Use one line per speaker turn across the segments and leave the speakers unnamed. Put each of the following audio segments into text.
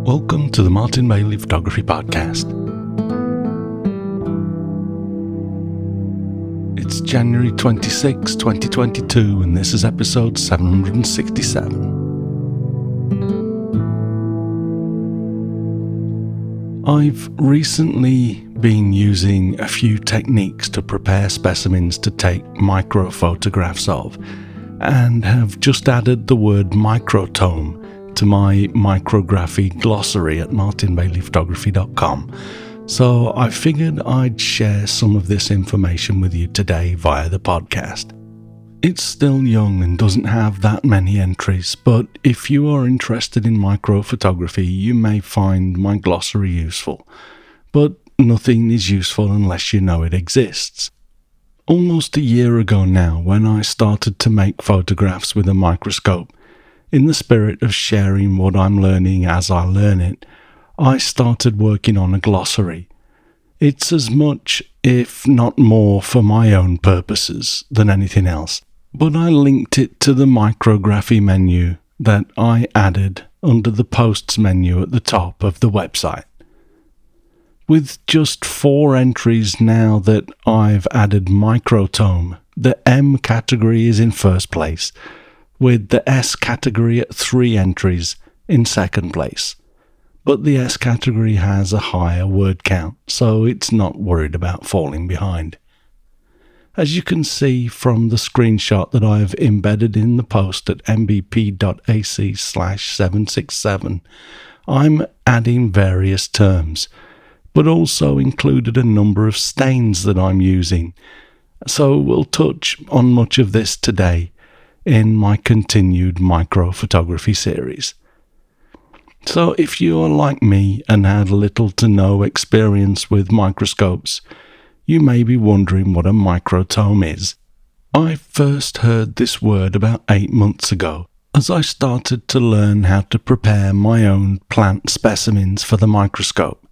Welcome to the Martin Bailey Photography Podcast. It's January 26, 2022, and this is episode 767. I've recently been using a few techniques to prepare specimens to take microphotographs of, and have just added the word Microtome to my micrography glossary at martinbaileyphotography.com. So I figured I'd share some of this information with you today via the podcast. It's still young and doesn't have that many entries, but if you are interested in microphotography, you may find my glossary useful. But nothing is useful unless you know it exists. Almost a year ago now, when I started to make photographs with a microscope, in the spirit of sharing what I'm learning as I learn it, I started working on a glossary. It's as much, if not more, for my own purposes than anything else, but I linked it to the micrography menu that I added under the posts menu at the top of the website. With just 4 entries now that I've added Microtome, the M category is in first place, with the S category at 3 entries in second place. But the S category has a higher word count, so it's not worried about falling behind. As you can see from the screenshot that I've embedded in the post at mbp.ac/767, I'm adding various terms, but also included a number of stains that I'm using. So we'll touch on much of this today in my continued microphotography series. So if you are like me and had little to no experience with microscopes, you may be wondering what a microtome is. I first heard this word about 8 months ago as I started to learn how to prepare my own plant specimens for the microscope.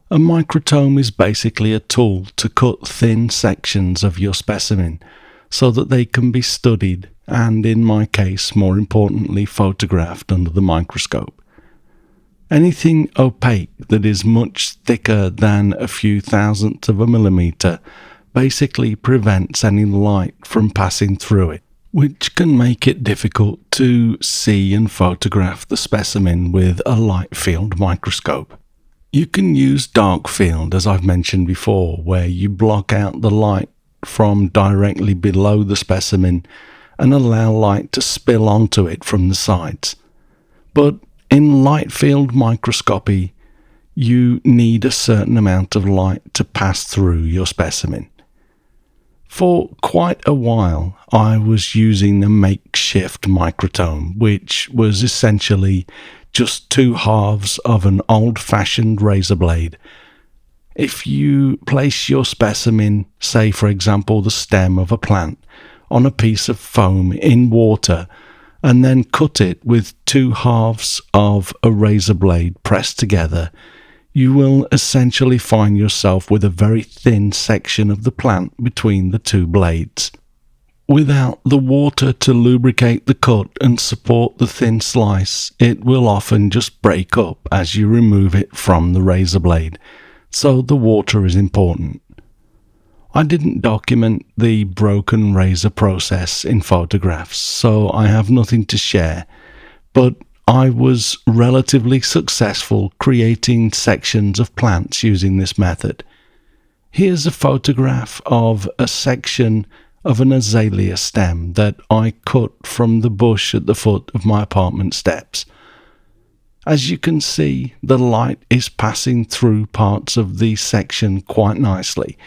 A microtome is basically a tool to cut thin sections of your specimen so that they can be studied and, in my case, more importantly, photographed under the microscope. Anything opaque that is much thicker than a few thousandths of a millimetre basically prevents any light from passing through it, which can make it difficult to see and photograph the specimen with a light field microscope. You can use dark field, as I've mentioned before, where you block out the light from directly below the specimen and allow light to spill onto it from the sides. But in light field microscopy, you need a certain amount of light to pass through your specimen. For quite a while, I was using a makeshift microtome, which was essentially just 2 halves of an old-fashioned razor blade. If you place your specimen, say for example the stem of a plant, on a piece of foam in water and then cut it with 2 halves of a razor blade pressed together, you will essentially find yourself with a very thin section of the plant between the 2 blades. Without the water to lubricate the cut and support the thin slice, it will often just break up as you remove it from the razor blade. So the water is important. I didn't document the broken razor process in photographs, so I have nothing to share, but I was relatively successful creating sections of plants using this method. Here's a photograph of a section of an azalea stem that I cut from the bush at the foot of my apartment steps. As you can see, the light is passing through parts of the section quite nicely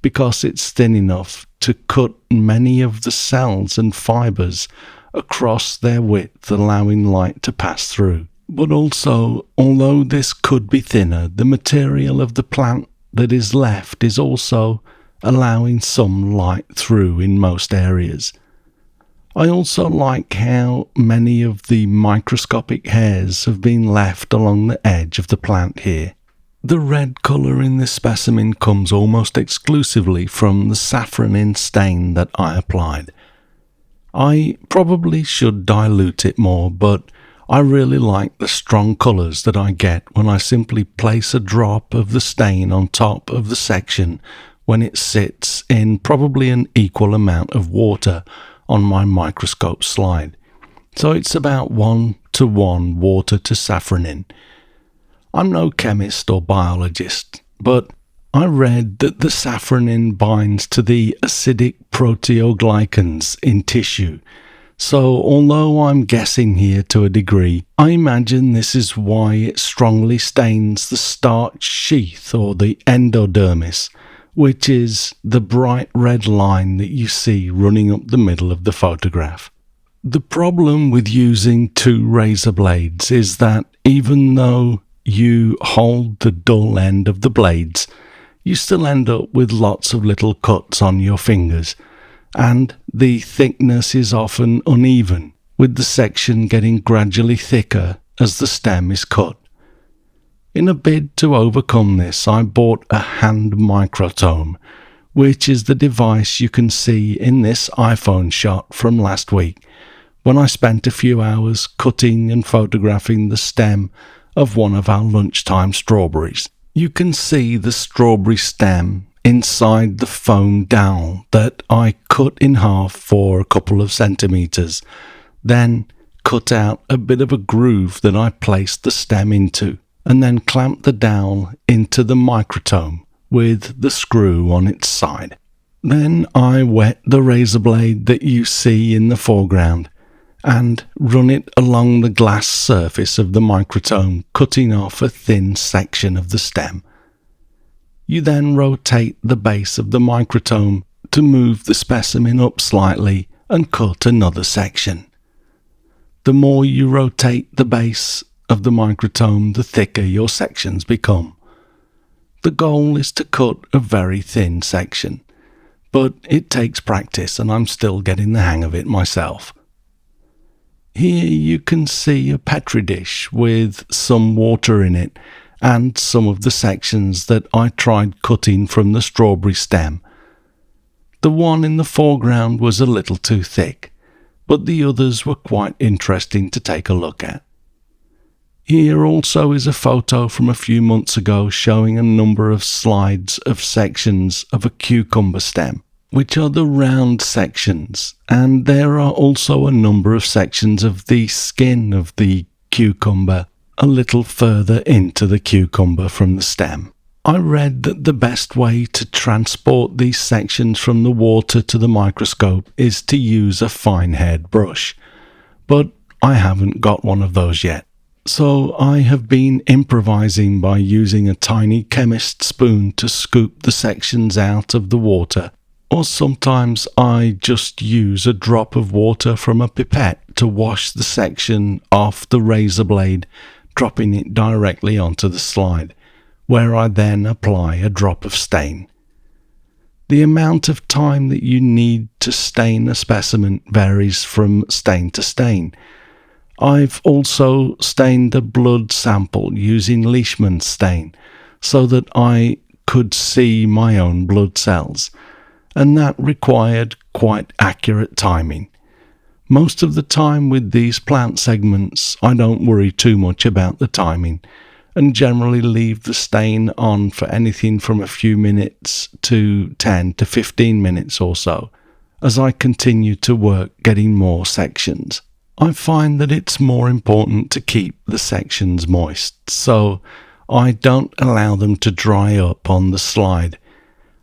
because it's thin enough to cut many of the cells and fibres across their width, allowing light to pass through. But also, although this could be thinner, the material of the plant that is left is also allowing some light through in most areas. I also like how many of the microscopic hairs have been left along the edge of the plant here. The red colour in this specimen comes almost exclusively from the saffronin stain that I applied. I probably should dilute it more, but I really like the strong colours that I get when I simply place a drop of the stain on top of the section when it sits in probably an equal amount of water on my microscope slide. So it's about 1:1 water to safranin. I'm no chemist or biologist, but I read that the safranin binds to the acidic proteoglycans in tissue. So although I'm guessing here to a degree, I imagine this is why it strongly stains the starch sheath or the endodermis, which is the bright red line that you see running up the middle of the photograph. The problem with using two razor blades is that even though you hold the dull end of the blades, you still end up with lots of little cuts on your fingers, and the thickness is often uneven, with the section getting gradually thicker as the stem is cut. In a bid to overcome this, I bought a hand microtome, which is the device you can see in this iPhone shot from last week, when I spent a few hours cutting and photographing the stem of one of our lunchtime strawberries. You can see the strawberry stem inside the foam dowel that I cut in half for a couple of centimetres, then cut out a bit of a groove that I placed the stem into, and then clamped the dowel into the microtome with the screw on its side. Then I wet the razor blade that you see in the foreground and run it along the glass surface of the microtome, cutting off a thin section of the stem. You then rotate the base of the microtome to move the specimen up slightly and cut another section. The more you rotate the base of the microtome, the thicker your sections become. The goal is to cut a very thin section, but it takes practice and I'm still getting the hang of it myself. Here you can see a petri dish with some water in it and some of the sections that I tried cutting from the strawberry stem. The one in the foreground was a little too thick, but the others were quite interesting to take a look at. Here also is a photo from a few months ago showing a number of slides of sections of a cucumber stem, which are the round sections, and there are also a number of sections of the skin of the cucumber a little further into the cucumber from the stem. I read that the best way to transport these sections from the water to the microscope is to use a fine-haired brush, but I haven't got one of those yet. So I have been improvising by using a tiny chemist spoon to scoop the sections out of the water, or sometimes I just use a drop of water from a pipette to wash the section off the razor blade, dropping it directly onto the slide, where I then apply a drop of stain. The amount of time that you need to stain a specimen varies from stain to stain. I've also stained a blood sample using Leishman's stain so that I could see my own blood cells, and that required quite accurate timing. Most of the time with these plant segments, I don't worry too much about the timing, and generally leave the stain on for anything from a few minutes to 10 to 15 minutes or so, as I continue to work getting more sections. I find that it's more important to keep the sections moist, so I don't allow them to dry up on the slide.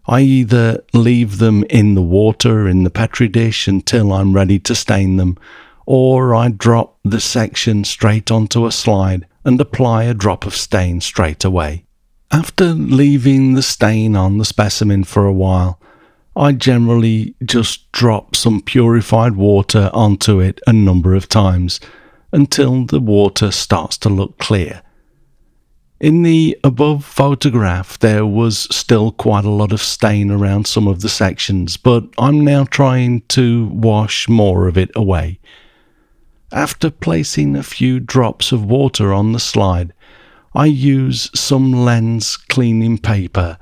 I either leave them in the water in the petri dish until I'm ready to stain them, or I drop the section straight onto a slide and apply a drop of stain straight away. After leaving the stain on the specimen for a while, I generally just drop some purified water onto it a number of times until the water starts to look clear. In the above photograph, there was still quite a lot of stain around some of the sections, but I'm now trying to wash more of it away. After placing a few drops of water on the slide, I use some lens cleaning paper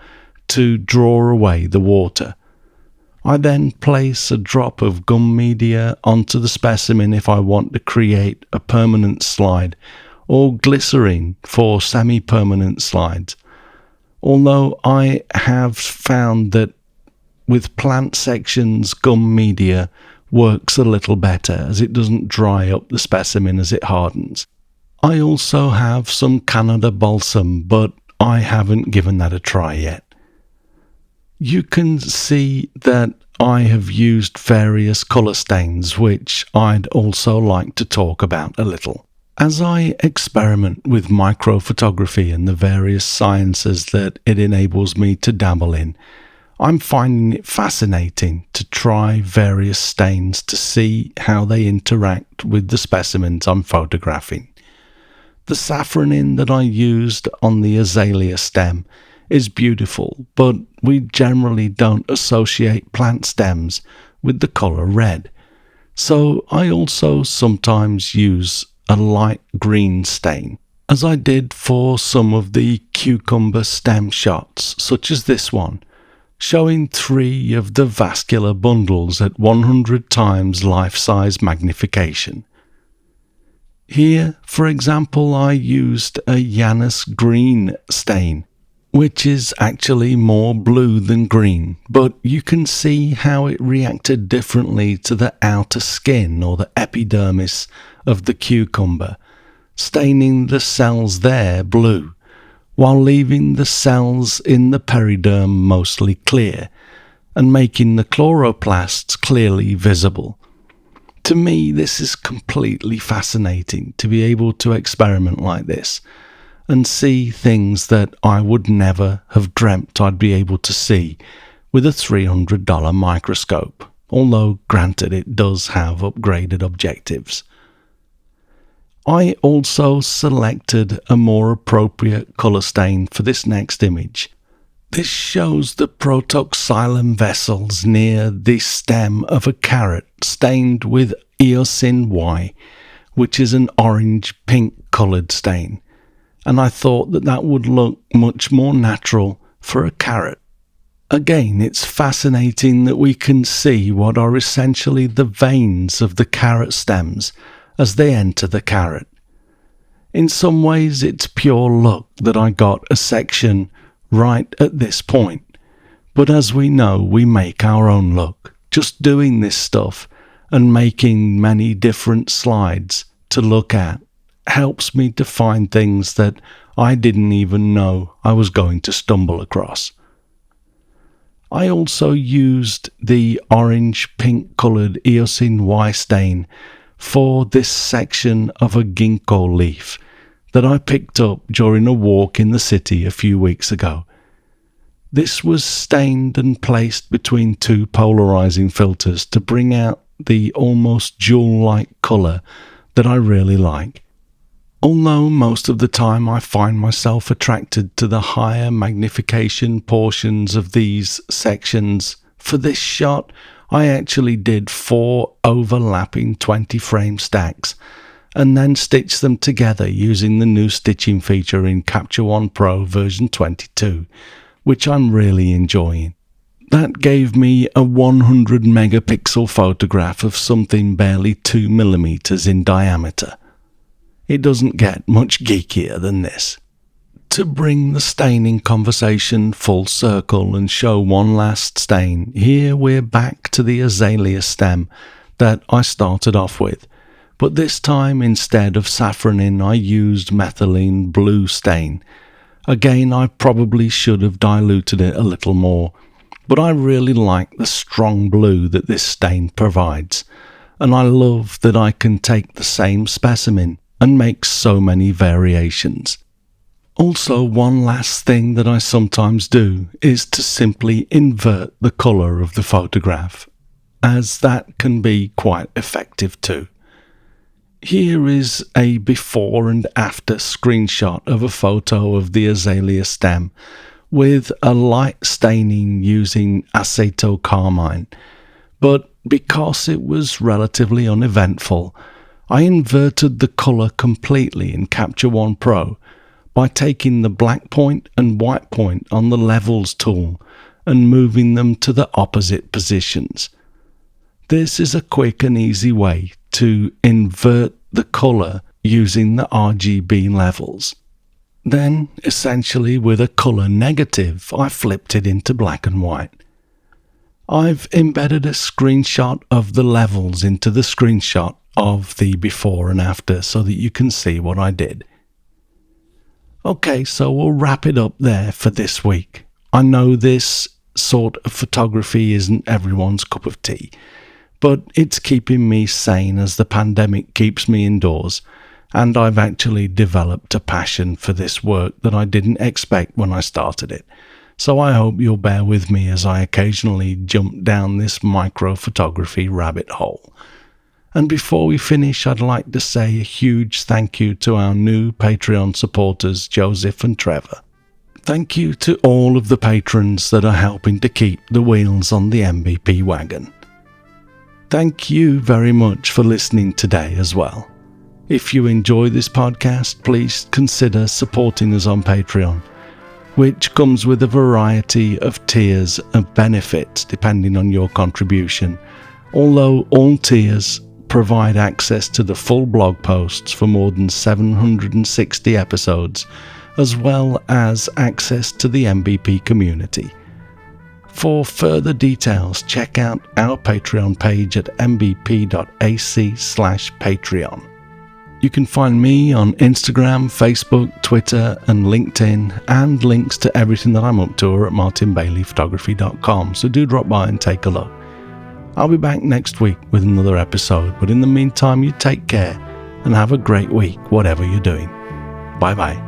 to draw away the water. I then place a drop of gum media onto the specimen if I want to create a permanent slide, or glycerine for semi-permanent slides. Although I have found that with plant sections, gum media works a little better as it doesn't dry up the specimen as it hardens. I also have some Canada balsam, but I haven't given that a try yet. You can see that I have used various colour stains, which I'd also like to talk about a little. As I experiment with microphotography and the various sciences that it enables me to dabble in, I'm finding it fascinating to try various stains to see how they interact with the specimens I'm photographing. The saffronin that I used on the azalea stem is beautiful, but we generally don't associate plant stems with the colour red. So I also sometimes use a light green stain, as I did for some of the cucumber stem shots, such as this one, showing 3 of the vascular bundles at 100 times life-size magnification. Here, for example, I used a Janus green stain, which is actually more blue than green, but you can see how it reacted differently to the outer skin or the epidermis of the cucumber, staining the cells there blue, while leaving the cells in the periderm mostly clear, and making the chloroplasts clearly visible. To me, this is completely fascinating to be able to experiment like this, and see things that I would never have dreamt I'd be able to see with a $300 microscope, although granted it does have upgraded objectives. I also selected a more appropriate colour stain for this next image. This shows the protoxylem vessels near the stem of a carrot stained with eosin Y, which is an orange-pink coloured stain, and I thought that that would look much more natural for a carrot. Again, it's fascinating that we can see what are essentially the veins of the carrot stems as they enter the carrot. In some ways, it's pure luck that I got a section right at this point, but as we know, we make our own luck. Just doing this stuff and making many different slides to look at helps me to find things that I didn't even know I was going to stumble across. I also used the orange-pink coloured eosin Y stain for this section of a ginkgo leaf that I picked up during a walk in the city a few weeks ago. This was stained and placed between 2 polarizing filters to bring out the almost jewel-like colour that I really like. Although most of the time I find myself attracted to the higher magnification portions of these sections, for this shot I actually did 4 overlapping 20-frame stacks and then stitched them together using the new stitching feature in Capture One Pro version 22, which I'm really enjoying. That gave me a 100 megapixel photograph of something barely 2 millimeters in diameter. It doesn't get much geekier than this. To bring the staining conversation full circle and show one last stain, here we're back to the azalea stem that I started off with, but this time instead of saffronin I used methylene blue stain. Again, I probably should have diluted it a little more, but I really like the strong blue that this stain provides, and I love that I can take the same specimen and make so many variations. Also, one last thing that I sometimes do is to simply invert the colour of the photograph, as that can be quite effective too. Here is a before and after screenshot of a photo of the azalea stem with a light staining using acetocarmine, but because it was relatively uneventful, I inverted the colour completely in Capture One Pro by taking the black point and white point on the Levels tool and moving them to the opposite positions. This is a quick and easy way to invert the colour using the RGB levels. Then, essentially with a colour negative, I flipped it into black and white. I've embedded a screenshot of the levels into the screenshot of the before and after so that you can see what I did. Okay, so we'll wrap it up there for this week. I know this sort of photography isn't everyone's cup of tea, but it's keeping me sane as the pandemic keeps me indoors, and I've actually developed a passion for this work that I didn't expect when I started it. So I hope you'll bear with me as I occasionally jump down this microphotography rabbit hole. And before we finish, I'd like to say a huge thank you to our new Patreon supporters, Joseph and Trevor. Thank you to all of the patrons that are helping to keep the wheels on the MVP wagon. Thank you very much for listening today as well. If you enjoy this podcast, please consider supporting us on Patreon, which comes with a variety of tiers of benefits depending on your contribution, although all tiers provide access to the full blog posts for more than 760 episodes, as well as access to the MVP community. For further details, check out our Patreon page at mbp.ac/Patreon. You can find me on Instagram, Facebook, Twitter and LinkedIn, and links to everything that I'm up to are at martinbaileyphotography.com, so do drop by and take a look. I'll be back next week with another episode, but in the meantime, you take care and have a great week, whatever you're doing. Bye bye.